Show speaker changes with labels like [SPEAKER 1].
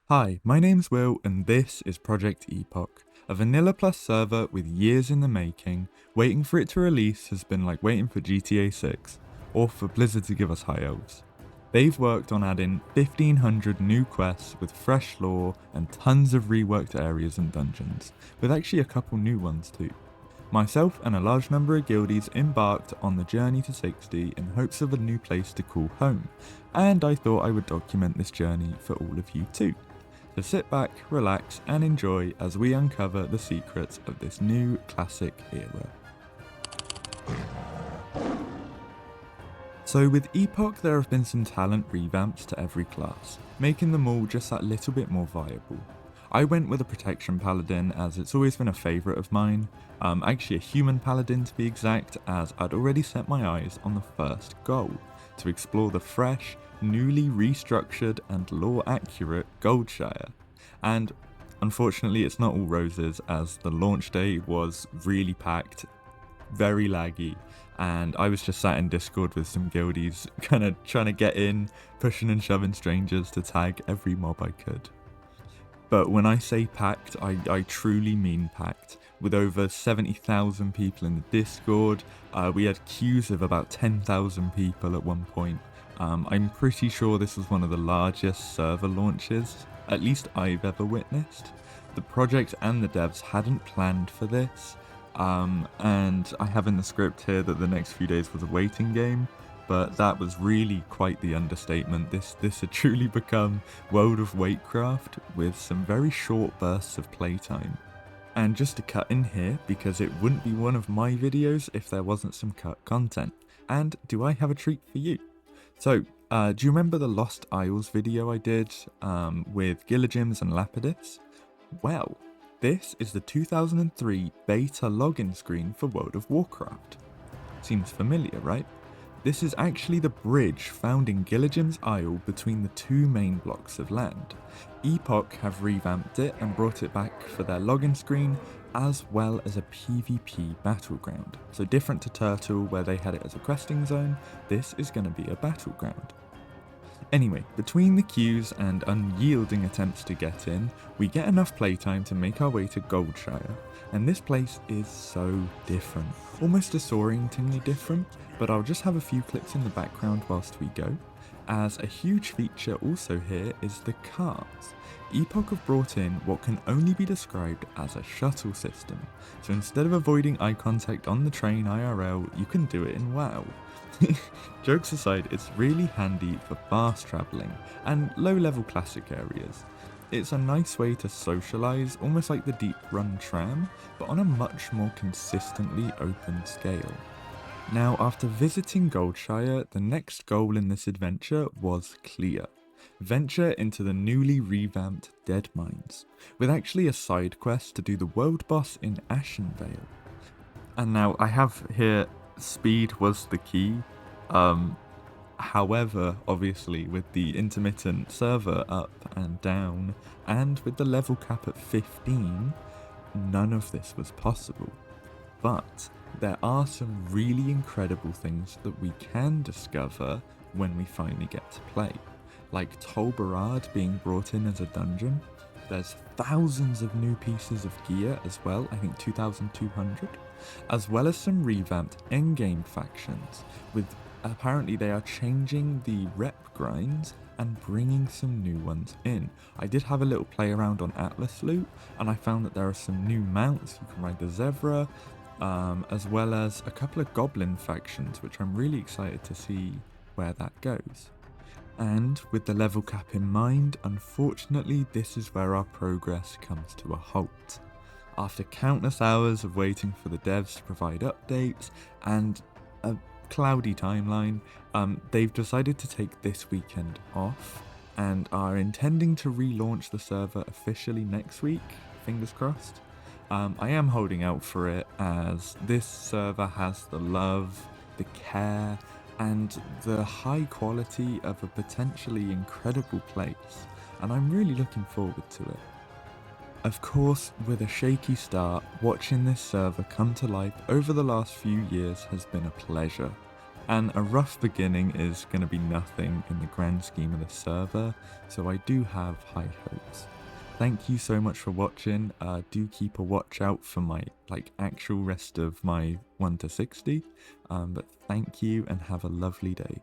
[SPEAKER 1] Hi, my name's Will and this is Project Epoch, a Vanilla Plus server with years in the making. Waiting for it to release has been like waiting for GTA 6, or for Blizzard to give us High Elves. They've worked on adding 1500 new quests with fresh lore and tons of reworked areas and dungeons, with actually a couple new ones too. Myself and a large number of guildies embarked on the journey to 60 in hopes of a new place to call home, and I thought I would document this journey for all of you too. So sit back, relax and enjoy as we uncover the secrets of this new classic era. So with Epoch there have been some talent revamps to every class, making them all just that little bit more viable. I went with a protection paladin as it's always been a favourite of mine, actually a human paladin to be exact, as I'd already set my eyes on the first goal, to explore the fresh, newly restructured and lore accurate Goldshshire. And unfortunately it's not all roses, as the launch day was really packed, very laggy, and I was just sat in Discord with some guildies kind of trying to get in, pushing and shoving strangers to tag every mob I could. But when I say packed, I truly mean packed. With over 70,000 people in the Discord, we had queues of about 10,000 people at one point. I'm pretty sure this was one of the largest server launches, at least I've ever witnessed. The project and the devs hadn't planned for this, and I have in the script here that the next few days was a waiting game, but that was really quite the understatement. This had truly become World of Waitcraft with some very short bursts of playtime. And just to cut in here, because it wouldn't be one of my videos if there wasn't some cut content. And do I have a treat for you? So, do you remember the Lost Isles video I did with Gilligims and Lapidus? Well, this is the 2003 beta login screen for World of Warcraft. Seems familiar, right? This is actually the bridge found in Gilligims Isle between the two main blocks of land. Epoch have revamped it and brought it back for their login screen, as well as a PvP battleground. So different to Turtle where they had it as a questing zone, this is going to be a battleground. Anyway, between the queues and unyielding attempts to get in, we get enough playtime to make our way to Goldshshire, and this place is so different, almost disorientingly different, but I'll just have a few clips in the background whilst we go, as a huge feature also here is the carts. Epoch have brought in what can only be described as a shuttle system, so instead of avoiding eye contact on the train IRL, you can do it in WoW. Jokes aside, it's really handy for fast travelling and low-level classic areas. It's a nice way to socialise, almost like the Deep Run tram, but on a much more consistently open scale. Now, after visiting Goldshshire, the next goal in this adventure was clear. Venture into the newly revamped Dead Mines, with actually a side quest to do the world boss in Ashenvale. And now I have here, speed was the key. However, obviously with the intermittent server up and down, and with the level cap at 15, none of this was possible. But there are some really incredible things that we can discover when we finally get to play. Like Tol Barad being brought in as a dungeon. There's thousands of new pieces of gear as well, I think 2,200, as well as some revamped endgame factions, with apparently they are changing the rep grinds and bringing some new ones in. I did have a little play around on Atlas Loot, and I found that there are some new mounts. You can ride the Zebra, as well as a couple of goblin factions, which I'm really excited to see where that goes. And with the level cap in mind, unfortunately this is where our progress comes to a halt. After countless hours of waiting for the devs to provide updates and a cloudy timeline, they've decided to take this weekend off and are intending to relaunch the server officially next week, fingers crossed. I am holding out for it, as this server has the love, the care, and the high quality of a potentially incredible place, and I'm really looking forward to it. Of course, with a shaky start, watching this server come to life over the last few years has been a pleasure, And a rough beginning is going to be nothing in the grand scheme of the server, so I do have high hopes. Thank you so much for watching. Do keep a watch out for my actual rest of my 1 to 60. But thank you and have a lovely day.